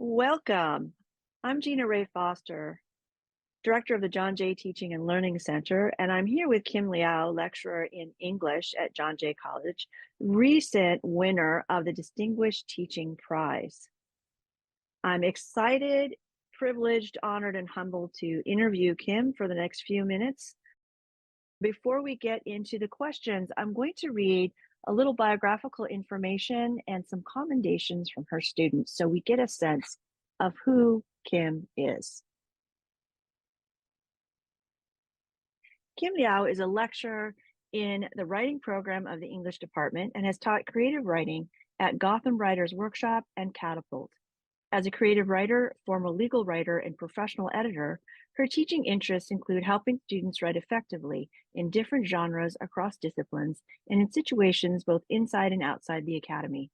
Welcome. I'm Gina Ray Foster, Director of the John Jay Teaching and Learning Center, and I'm here with Kim Liao, lecturer in English at John Jay College, recent winner of the Distinguished Teaching Prize. I'm excited, privileged, honored, and humbled to interview Kim for the next few minutes. Before we get into the questions, I'm going to read a little biographical information and some commendations from her students so we get a sense of who Kim is. Kim Liao is a lecturer in the writing program of the English department and has taught creative writing at Gotham Writers Workshop and Catapult. As a creative writer, former legal writer, and professional editor, her teaching interests include helping students write effectively in different genres across disciplines and in situations both inside and outside the academy.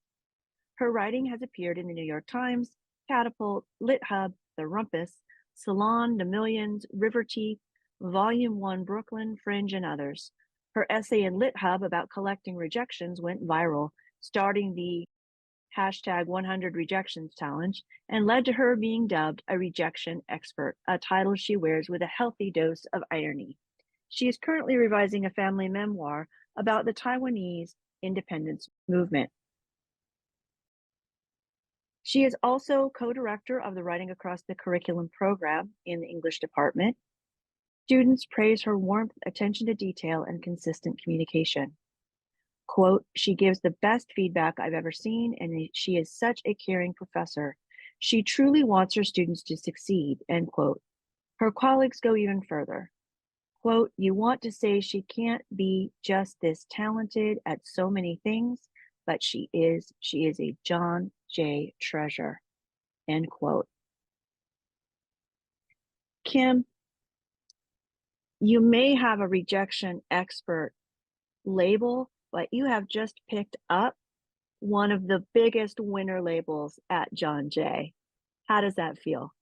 Her writing has appeared in the New York Times, Catapult, LitHub, The Rumpus, Salon, The Millions, River Teeth, Volume 1 Brooklyn, Fringe, and others. Her essay in LitHub about collecting rejections went viral, starting the hashtag 100 Rejections Challenge, and led to her being dubbed a rejection expert, a title she wears with a healthy dose of irony. She is currently revising a family memoir about the Taiwanese independence movement. She is also co-director of the Writing Across the Curriculum program in the English department. Students praise her warmth, attention to detail, and consistent communication. Quote, "She gives the best feedback I've ever seen, and she is such a caring professor. She truly wants her students to succeed," end quote. Her colleagues go even further. Quote, "You want to say she can't be just this talented at so many things, but she is. She is a John Jay treasure," end quote. Kim, you may have a rejection expert label, but you have just picked up one of the biggest winner labels at John Jay. How does that feel?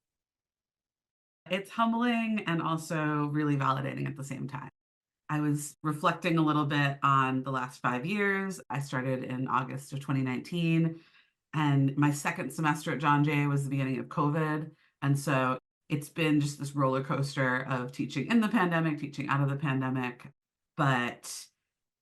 It's humbling and also really validating at the same time. I was reflecting a little bit on the last 5 years. I started in August of 2019, and my second semester at John Jay was the beginning of COVID. And so it's been just this roller coaster of teaching in the pandemic, teaching out of the pandemic. But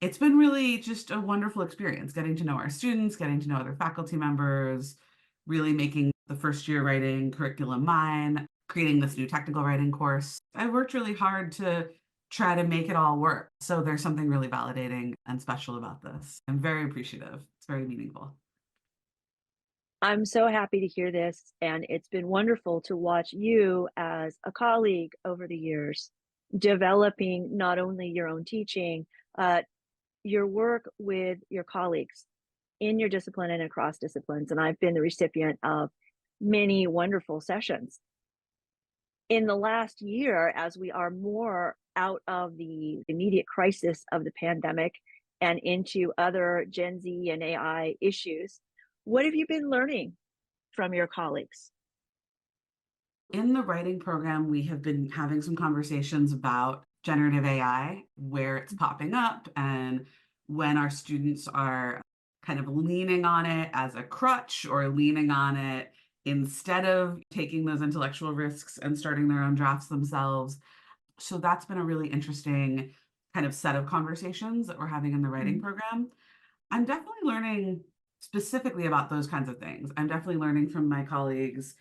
it's been really just a wonderful experience getting to know our students, getting to know other faculty members, really making the first year writing curriculum mine, creating this new technical writing course. I worked really hard to try to make it all work. So there's something really validating and special about this. I'm very appreciative. It's very meaningful. I'm so happy to hear this, and it's been wonderful to watch you as a colleague over the years, developing not only your own teaching, your work with your colleagues in your discipline and across disciplines. And I've been the recipient of many wonderful sessions. In the last year, as we are more out of the immediate crisis of the pandemic and into other Gen Z and AI issues, what have you been learning from your colleagues? In the writing program, we have been having some conversations about generative AI, where it's popping up, and when our students are kind of leaning on it as a crutch or leaning on it instead of taking those intellectual risks and starting their own drafts themselves. So that's been a really interesting kind of set of conversations that we're having in the writing Mhm. program. I'm definitely learning specifically about those kinds of things. I'm definitely learning from my colleagues.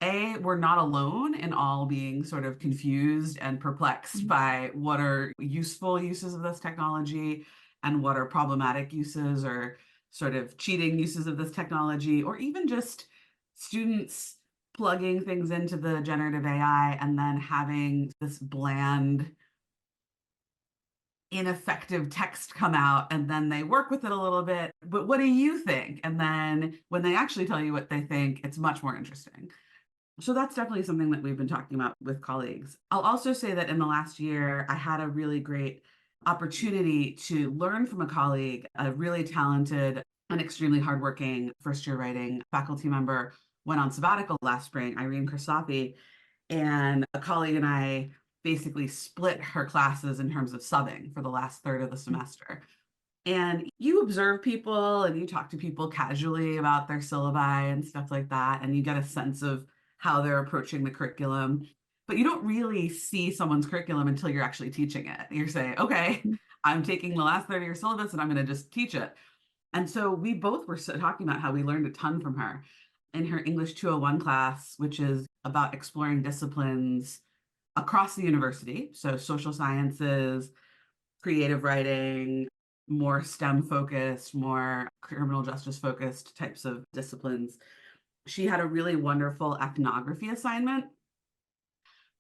We're not alone in all being sort of confused and perplexed Mhm. by what are useful uses of this technology and what are problematic uses or sort of cheating uses of this technology, or even just students plugging things into the generative AI and then having this bland, ineffective text come out, and then they work with it a little bit. But what do you think? And then when they actually tell you what they think, it's much more interesting. So that's definitely something that we've been talking about with colleagues. I'll also say that in the last year, I had a really great opportunity to learn from a colleague, a really talented and extremely hardworking first year writing faculty member went on sabbatical last spring, Irene Kristofi, and a colleague and I basically split her classes in terms of subbing for the last third of the semester. And you observe people and you talk to people casually about their syllabi and stuff like that, and you get a sense of how they're approaching the curriculum. But you don't really see someone's curriculum until you're actually teaching it. You're saying, okay, Mhm. I'm taking the last third of your syllabus and I'm going to just teach it. And so we both were talking about how we learned a ton from her in her English 201 class, which is about exploring disciplines across the university. So social sciences, creative writing, more STEM focused, more criminal justice focused types of disciplines. She had a really wonderful ethnography assignment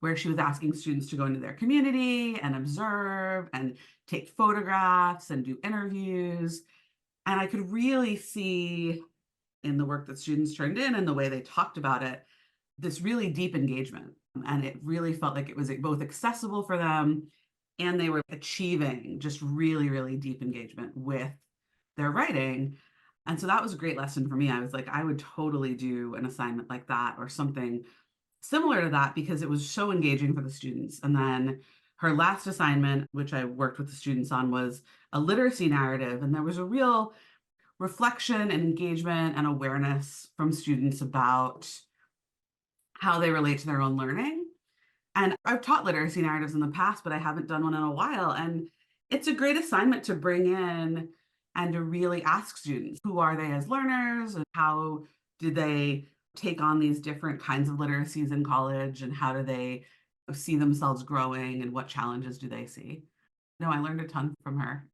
where she was asking students to go into their community and observe and take photographs and do interviews. And I could really see in the work that students turned in and the way they talked about it, this really deep engagement. And it really felt like it was both accessible for them and they were achieving just really, really deep engagement with their writing. And so that was a great lesson for me. I was like, I would totally do an assignment like that or something similar to that because it was so engaging for the students. And then her last assignment, which I worked with the students on, was a literacy narrative. And there was a real reflection and engagement and awareness from students about how they relate to their own learning. And I've taught literacy narratives in the past, but I haven't done one in a while. And it's a great assignment to bring in and to really ask students, who are they as learners and how do they take on these different kinds of literacies in college and how do they see themselves growing and what challenges do they see? No, I learned a ton from her.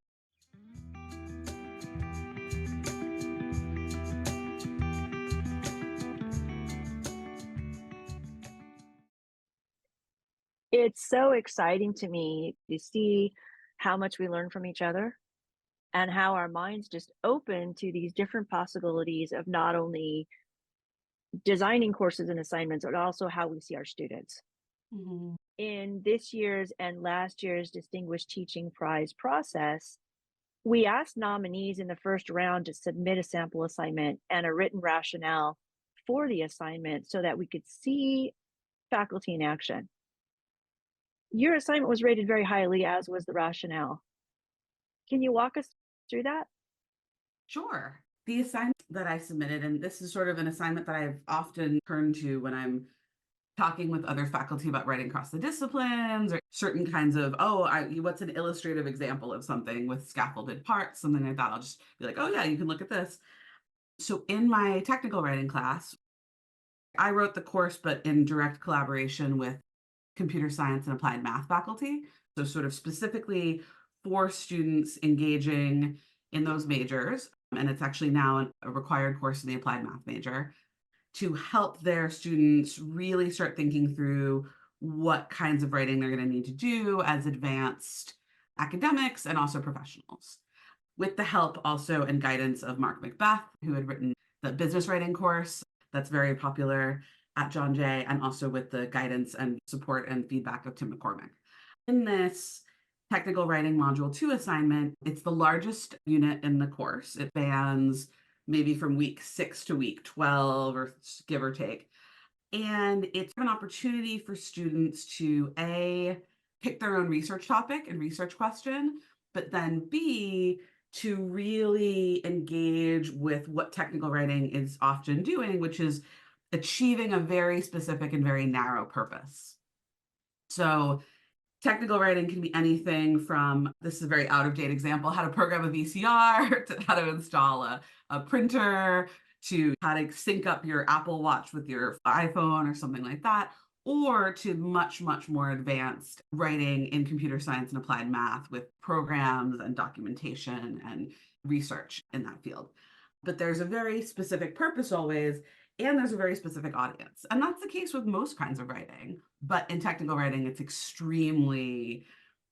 It's so exciting to me to see how much we learn from each other and how our minds just open to these different possibilities of not only designing courses and assignments, but also how we see our students. Mhm. In this year's and last year's Distinguished Teaching Prize process, we asked nominees in the first round to submit a sample assignment and a written rationale for the assignment so that we could see faculty in action. Your assignment was rated very highly, as was the rationale. Can you walk us through that? Sure. The assignment that I submitted, and this is sort of an assignment that I've often turned to when I'm talking with other faculty about writing across the disciplines or certain kinds of, what's an illustrative example of something with scaffolded parts, something like that. I'll just be like, oh, yeah, you can look at this. So in my technical writing class, I wrote the course, but in direct collaboration with computer science and applied math faculty. So, sort of specifically for students engaging in those majors. And it's actually now a required course in the applied math major to help their students really start thinking through what kinds of writing they're going to need to do as advanced academics and also professionals. With the help also and guidance of Mark Macbeth, who had written the business writing course that's very popular at John Jay, and also with the guidance and support and feedback of Tim McCormick. In this technical writing module 2 assignment, it's the largest unit in the course. It spans maybe from week 6 to week 12 or give or take. And it's an opportunity for students to A, pick their own research topic and research question, but then B, to really engage with what technical writing is often doing, which is achieving a very specific and very narrow purpose. So technical writing can be anything from, this is a very out of date example, how to program a VCR, to how to install a printer, to how to sync up your Apple Watch with your iPhone or something like that, or to much, much more advanced writing in computer science and applied math with programs and documentation and research in that field. But there's a very specific purpose always, and there's a very specific audience. And that's the case with most kinds of writing. But in technical writing, it's extremely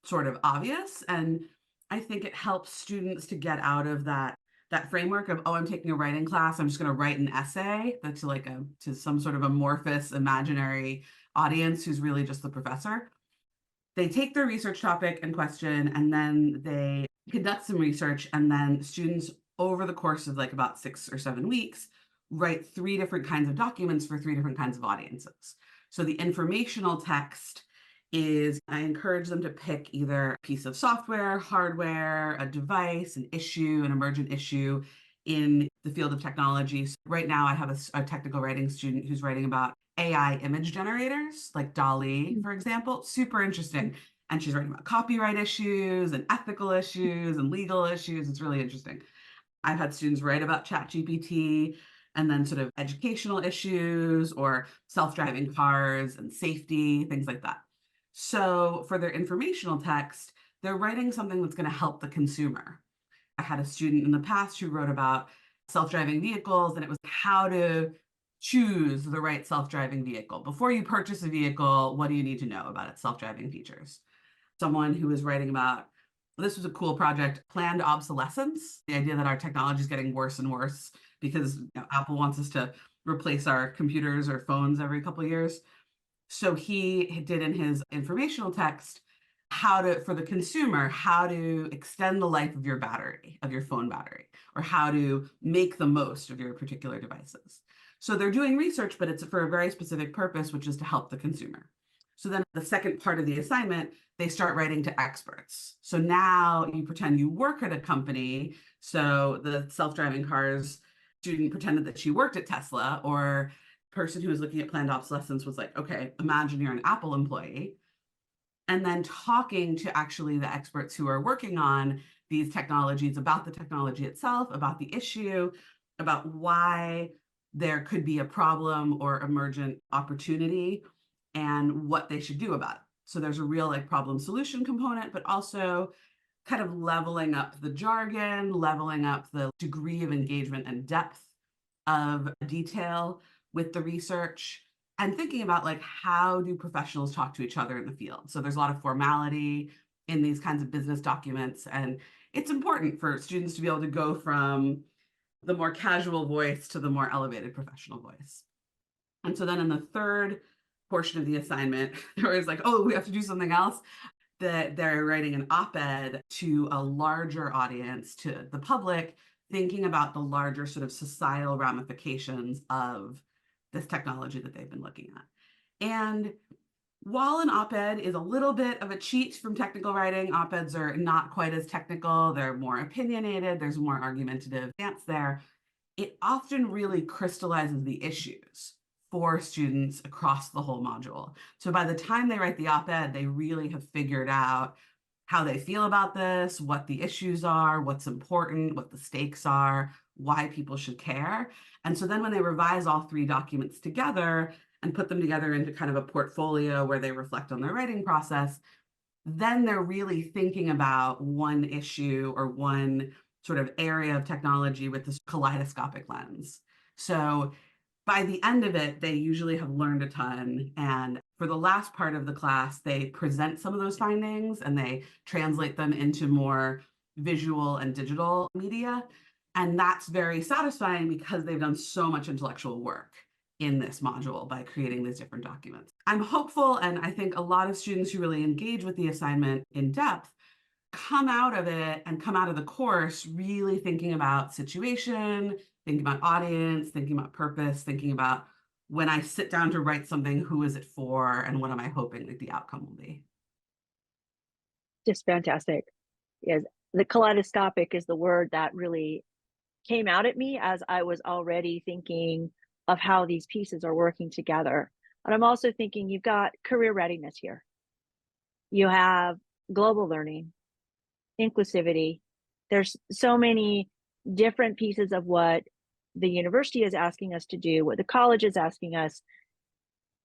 sort of obvious. And I think it helps students to get out of that framework of, oh, I'm taking a writing class, I'm just going to write an essay that's like to some sort of amorphous imaginary audience who's really just the professor. They take their research topic and question, and then they conduct some research, and then students over the course of like about 6 or 7 weeks write 3 different kinds of documents for 3 different kinds of audiences. So the informational text is I encourage them to pick either a piece of software, hardware, a device, an issue, an emergent issue in the field of technology. So right now, I have a technical writing student who's writing about AI image generators, like DALL-E, for example. Super interesting. And she's writing about copyright issues and ethical issues and legal issues. It's really interesting. I've had students write about ChatGPT and then sort of educational issues or self-driving cars and safety, things like that. So for their informational text, they're writing something that's going to help the consumer. I had a student in the past who wrote about self-driving vehicles, and it was how to choose the right self-driving vehicle. Before you purchase a vehicle, what do you need to know about its self-driving features? Someone who was writing about, this was a cool project, planned obsolescence, the idea that our technology is getting worse and worse because Apple wants us to replace our computers or phones every couple of years. So he did in his informational text how to, for the consumer, how to extend the life of your battery, of your phone battery, or how to make the most of your particular devices. So they're doing research, but it's for a very specific purpose, which is to help the consumer. So then the second part of the assignment, they start writing to experts. So now you pretend you work at a company. So the self-driving cars student pretended that she worked at Tesla, or person who was looking at planned obsolescence was like, okay, imagine you're an Apple employee. And then talking to actually the experts who are working on these technologies, about the technology itself, about the issue, about why there could be a problem or emergent opportunity and what they should do about it. So there's a real like problem solution component, but also kind of leveling up the jargon, leveling up the degree of engagement and depth of detail with the research, and thinking about like how do professionals talk to each other in the field. So there's a lot of formality in these kinds of business documents, and it's important for students to be able to go from the more casual voice to the more elevated professional voice. And so then in the third portion of the assignment, there was like, oh, we have to do something else. That they're writing an op-ed to a larger audience, to the public, thinking about the larger sort of societal ramifications of this technology that they've been looking at. And while an op-ed is a little bit of a cheat from technical writing, op-eds are not quite as technical, they're more opinionated, there's more argumentative stance there. It often really crystallizes the issues for students across the whole module. So by the time they write the op-ed, they really have figured out how they feel about this, what the issues are, what's important, what the stakes are, why people should care. And so then when they revise all three documents together and put them together into kind of a portfolio where they reflect on their writing process, then they're really thinking about one issue or one sort of area of technology with this kaleidoscopic lens. So by the end of it, they usually have learned a ton. And for the last part of the class, they present some of those findings and they translate them into more visual and digital media. And that's very satisfying because they've done so much intellectual work in this module by creating these different documents. I'm hopeful, and I think a lot of students who really engage with the assignment in depth come out of it and come out of the course really thinking about situation, thinking about audience, thinking about purpose, thinking about when I sit down to write something, who is it for, and what am I hoping that the outcome will be? Just fantastic. Yes, the kaleidoscopic is the word that really came out at me as I was already thinking of how these pieces are working together. And I'm also thinking you've got career readiness here. You have global learning, inclusivity. There's so many different pieces of what the university is asking us to do, what the college is asking us,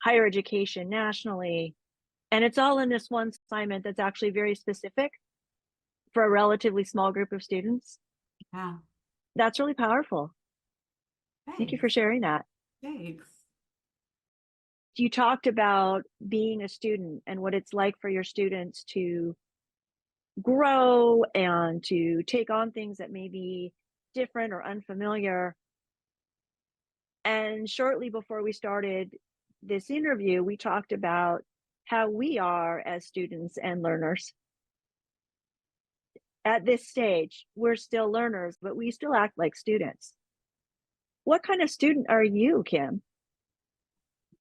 higher education nationally. And it's all in this one assignment that's actually very specific for a relatively small group of students. Yeah, That's really powerful. Thank you thanks. for sharing that. Thanks. You talked about being a student and what it's like for your students to grow and to take on things that may be different or unfamiliar. And shortly before we started this interview, we talked about how we are as students and learners. At this stage, we're still learners, but we still act like students. What kind of student are you, Kim?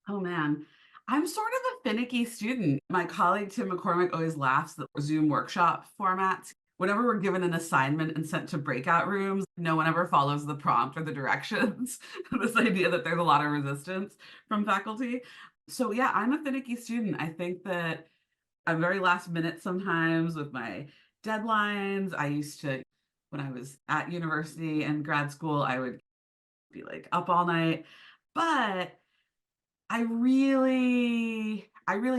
Oh man, I'm sort of a finicky student. My colleague Tim McCormick always laughs at Zoom workshop formats. Whenever we're given an assignment and sent to breakout rooms, no one ever follows the prompt or the directions. This idea that there's a lot of resistance from faculty. So, yeah, I'm a finicky student. I think that I'm very last minute sometimes with my deadlines. I used to, when I was at university and grad school, I would be like up all night. But I really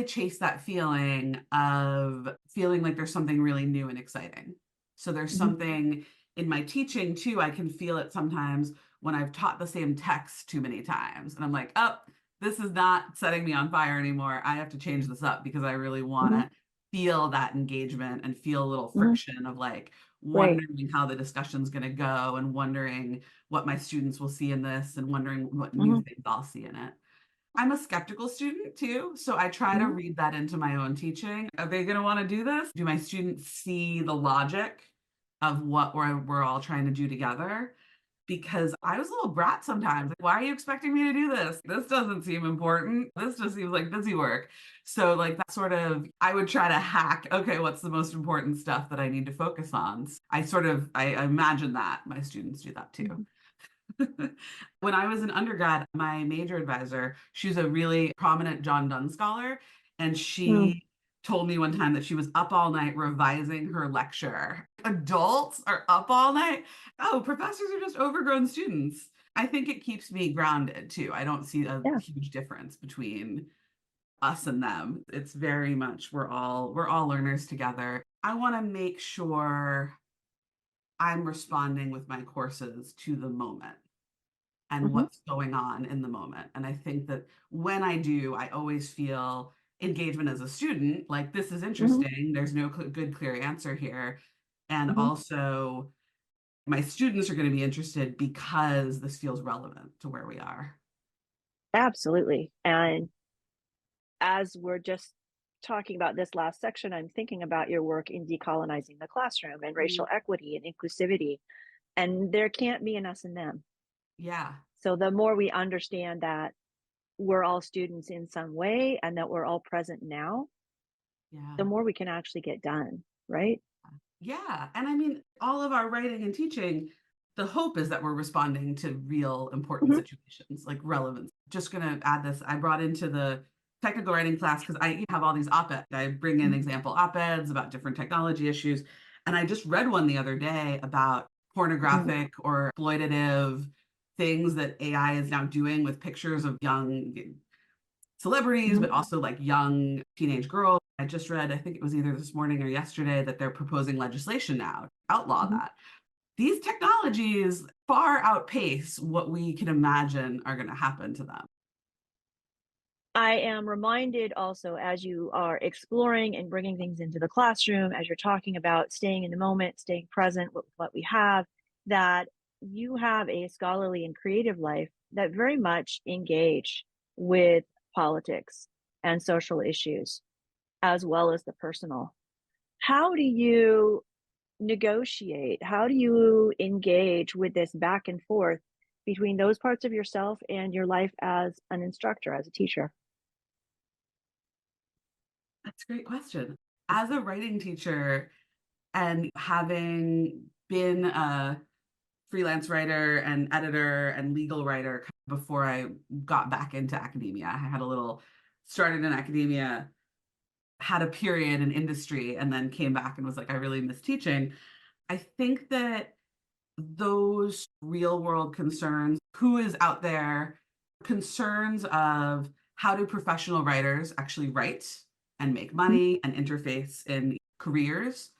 chase that feeling of feeling like there's something really new and exciting. So there's Mhm, something in my teaching too, I can feel it sometimes when I've taught the same text too many times and I'm like, "Oh, this is not setting me on fire anymore. I have to change this up because I really mhm, wanna feel that engagement and feel a little mhm. friction of, like, Right. wondering how the discussion's gonna go and wondering what my students will see in this and wondering what new Mhm, things I'll see in it." I'm a skeptical student too, so I try to mhm, read that into my own teaching. Are they going to want to do this? Do my students see the logic of what we're all trying to do together? Because I was a little brat sometimes. Like, why are you expecting me to do this? This doesn't seem important. This just seems like busy work. So, like, that sort of, I would try to hack, okay, what's the most important stuff that I need to focus on? I imagine that my students do that too. mhm, When I was an undergrad, my major advisor, she's a really prominent John Donne scholar, and mm. she told me one time that she was up all night revising her lecture. Adults are up all night? Oh, professors are just overgrown students. I think it keeps me grounded too. I don't see a Yeah. huge difference between us and them. It's very much we're all learners together. I want to make sure I'm responding with my courses to the moment and Mhm, what's going on in the moment. And I think that when I do, I always feel engagement as a student, like this is mhm, interesting. There's no good, clear answer here. And mhm. also, my students are going to be interested because this feels relevant to where we are. Absolutely. And as we're just talking about this last section, I'm thinking about your work in decolonizing the classroom and racial Mm, equity and inclusivity. And there can't be an us and them. yeah, So the more we understand that we're all students in some way and that we're all present now, yeah. the more we can actually get done, right? Yeah, and I mean, all of our writing and teaching, the hope is that we're responding to real important Mhm, situations, like relevance. Just gonna add this, I brought into the technical writing class because I have all these op-eds. I bring in mhm, example op-eds about different technology issues. And I just read one the other day about mhm, pornographic or exploitative things that AI is now doing with pictures of young celebrities, mhm, but also like young teenage girls. I just read, I think it was either this morning or yesterday, that they're proposing legislation now to outlaw mhm. that. These technologies far outpace what we can imagine are going to happen to them. I am reminded also as you are exploring and bringing things into the classroom, as you're talking about staying in the moment, staying present with what we have, that you have a scholarly and creative life that very much engage with politics and social issues, as well as the personal. How do you negotiate? How do you engage with this back and forth between those parts of yourself and your life as an instructor, as a teacher? That's a great question. As a writing teacher and having been a freelance writer and editor and legal writer before I got back into academia, I had a little started in academia, had a period in industry, and then came back and was like, I really miss teaching. I think that those real world concerns, who is out there, concerns of how do professional writers actually write and make Mhm, money and interface in careers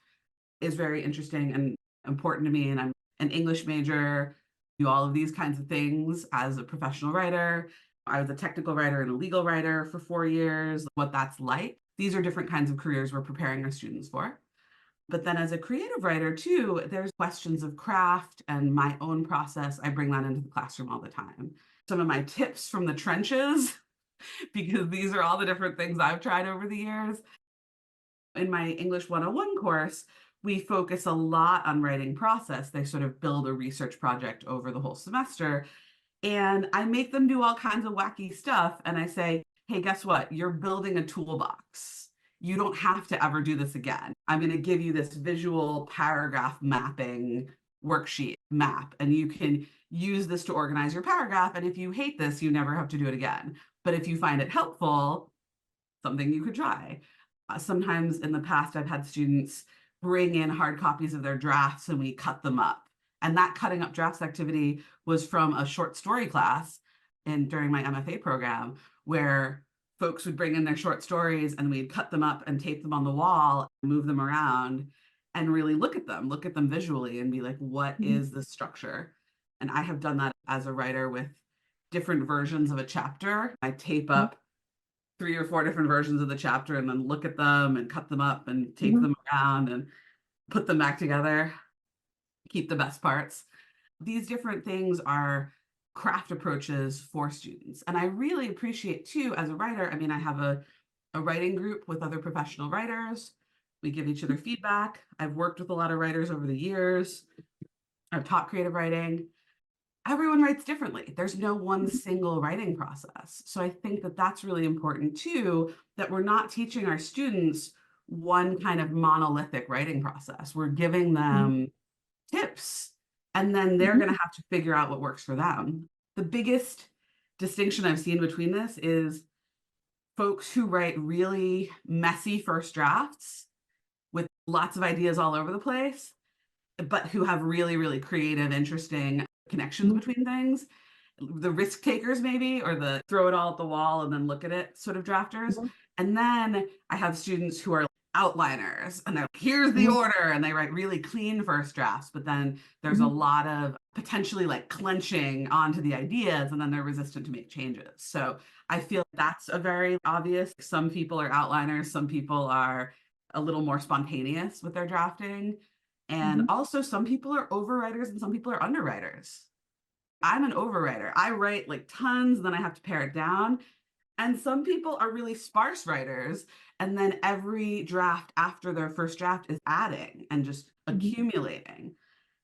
is very interesting and important to me. And I'm an English major, do all of these kinds of things as a professional writer. I was a technical writer and a legal writer for 4 years, what that's like. These are different kinds of careers we're preparing our students for. But then as a creative writer too, there's questions of craft and my own process. I bring that into the classroom all the time. Some of my tips from the trenches, because these are all the different things I've tried over the years. In my English 101 course, we focus a lot on writing process. They sort of build a research project over the whole semester. And I make them do all kinds of wacky stuff. And I say, hey, guess what? You're building a toolbox. You don't have to ever do this again. I'm going to give you this visual paragraph mapping worksheet map, and you can use this to organize your paragraph. And if you hate this, you never have to do it again. But if you find it helpful, something you could try. Sometimes in the past, I've had students bring in hard copies of their drafts and we cut them up. And that cutting up drafts activity was from a short story class during my MFA program, where folks would bring in their short stories and we'd cut them up and tape them on the wall, move them around, and really look at them visually and be like, what Mhm. is the structure? And I have done that as a writer with different versions of a chapter. I tape Mhm. up 3 or 4 different versions of the chapter and then look at them and cut them up and tape Mhm. them around and put them back together, keep the best parts. These different things are craft approaches for students. And I really appreciate too, as a writer, I mean, I have a writing group with other professional writers. We give each other feedback. I've worked with a lot of writers over the years. I've taught creative writing. Everyone writes differently. There's no one Mhm. single writing process. So I think that that's really important too, that we're not teaching our students one kind of monolithic writing process. We're giving Mhm. them tips, and then they're Mhm. going to have to figure out what works for them. The biggest distinction I've seen between this is folks who write really messy first drafts with lots of ideas all over the place, but who have really, really creative, interesting connections Mhm. between things. The risk takers, maybe, or the throw it all at the wall and then look at it sort of drafters. Mhm. And then I have students who are outliners and they're like, here's the Mhm. order, and they write really clean first drafts, but then there's a Mhm. lot of potentially like clenching onto the ideas, and then they're resistant to make changes. So I feel that's a very obvious. Some people are outliners, some people are a little more spontaneous with their drafting. And Mhm. also, some people are overwriters and some people are underwriters. I'm an overwriter. I write like tons, then I have to pare it down. And some people are really sparse writers. And then every draft after their first draft is adding and just Mhm. accumulating.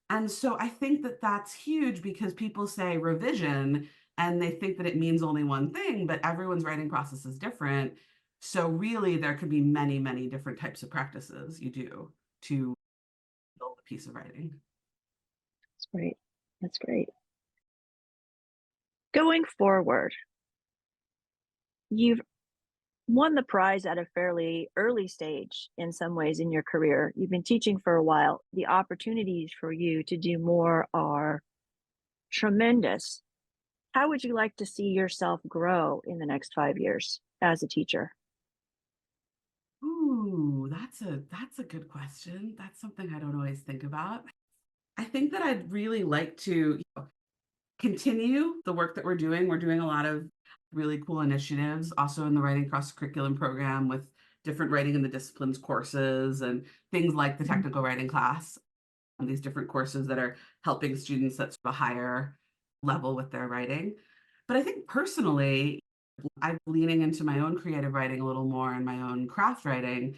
And so I think that that's huge, because people say revision and they think that it means only one thing, but everyone's writing process is different. So really, there could be many, many different types of practices you do to build a piece of writing. That's great. That's great. Going forward, you've won the prize at a fairly early stage in some ways in your career. You've been teaching for a while. The opportunities for you to do more are tremendous. How would you like to see yourself grow in the next 5 years as a teacher? Ooh, that's a good question. That's something I don't always think about. I think that I'd really like to, continue the work that we're doing. We're doing a lot of really cool initiatives, also in the writing cross curriculum program, with different writing in the disciplines courses and things like the Mhm. technical writing class, and these different courses that are helping students at a higher level with their writing. But I think personally, I'm leaning into my own creative writing a little more and my own craft writing.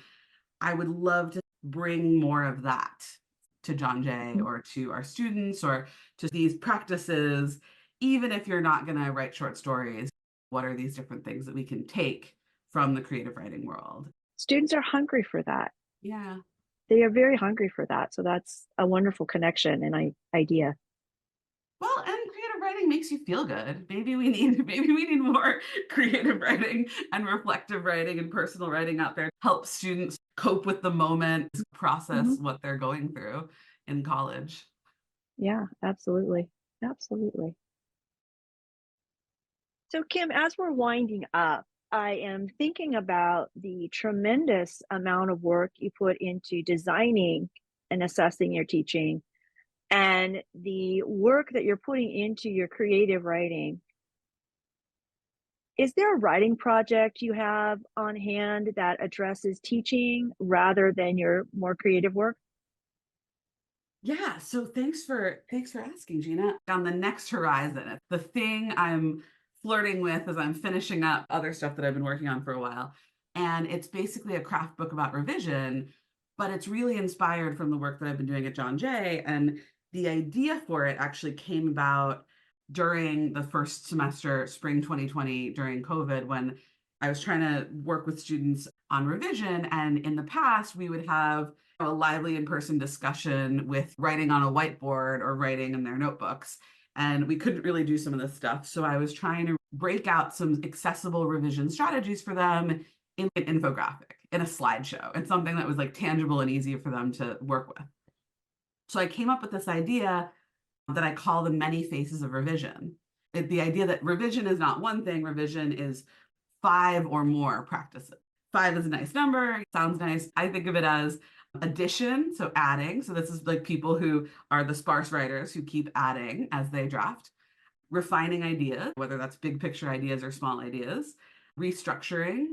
I would love to bring more of that to John Jay Mhm. or to our students or to these practices. Even if you're not going to write short stories, what are these different things that we can take from the creative writing world? Students are hungry for that. Yeah. They are very hungry for that. So that's a wonderful connection and idea. Well, and creative writing makes you feel good. Maybe we need more creative writing and reflective writing and personal writing out there to help students cope with the moment, Mhm. process what they're going through in college. Yeah, absolutely. Absolutely. So, Kim, as we're winding up, I am thinking about the tremendous amount of work you put into designing and assessing your teaching and the work that you're putting into your creative writing. Is there a writing project you have on hand that addresses teaching rather than your more creative work? Yeah, so thanks for asking, Gina. On the next horizon, the thing I'm flirting with as I'm finishing up other stuff that I've been working on for a while. And it's basically a craft book about revision, but it's really inspired from the work that I've been doing at John Jay. And the idea for it actually came about during the first semester, spring 2020, during COVID, when I was trying to work with students on revision. And in the past, we would have a lively in-person discussion with writing on a whiteboard or writing in their notebooks. And we couldn't really do some of this stuff. So I was trying to break out some accessible revision strategies for them in an infographic, in a slideshow, and something that was like tangible and easy for them to work with. So I came up with this idea that I call the many faces of revision. The idea that revision is not one thing, revision is 5 or more practices. 5 is a nice number, sounds nice. I think of it as addition, so adding. So this is like people who are the sparse writers who keep adding as they draft. Refining ideas, whether that's big picture ideas or small ideas. Restructuring,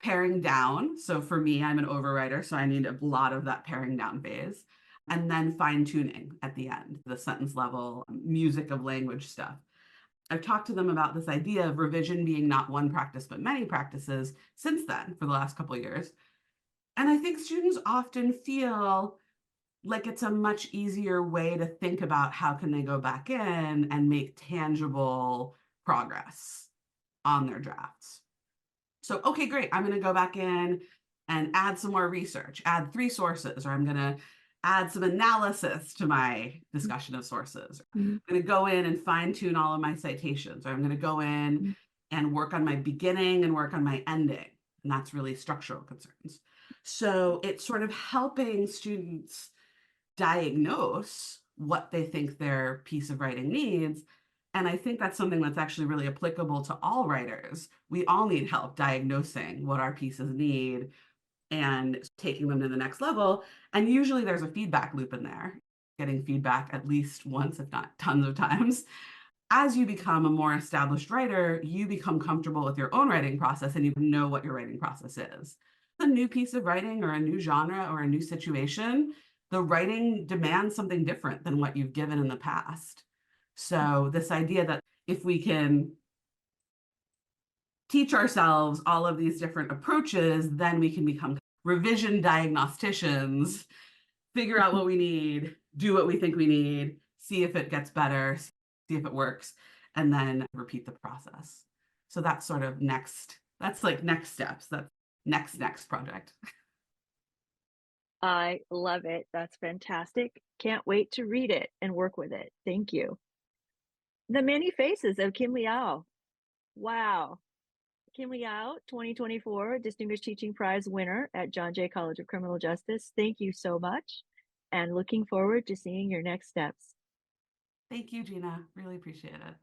paring down. So for me, I'm an overwriter, so I need a lot of that paring down phase. And then fine tuning at the end, the sentence level, music of language stuff. I've talked to them about this idea of revision being not one practice, but many practices since then for the last couple of years. And I think students often feel like it's a much easier way to think about how can they go back in and make tangible progress on their drafts. So, okay, great. I'm going to go back in and add some more research, add 3 sources, or I'm going to add some analysis to my discussion of sources. Mm-hmm. I'm going to go in and fine tune all of my citations, or I'm going to go in and work on my beginning and work on my ending. And that's really structural concerns. So it's sort of helping students diagnose what they think their piece of writing needs. And I think that's something that's actually really applicable to all writers. We all need help diagnosing what our pieces need and taking them to the next level. And usually there's a feedback loop in there, getting feedback at least once, if not tons of times. As you become a more established writer, you become comfortable with your own writing process and you know what your writing process is. A new piece of writing or a new genre or a new situation, the writing demands something different than what you've given in the past. So this idea that if we can teach ourselves all of these different approaches, then we can become revision diagnosticians, figure out what we need, do what we think we need, see if it gets better, see if it works, and then repeat the process. So that's sort of that's like next steps. That's next project. I love it. That's fantastic. Can't wait to read it and work with it. Thank you. The Many Faces of Kim Liao. Wow. Kim Liao, 2024 Distinguished Teaching Prize winner at John Jay College of Criminal Justice. Thank you so much, and looking forward to seeing your next steps. Thank you, Gina. Really appreciate it.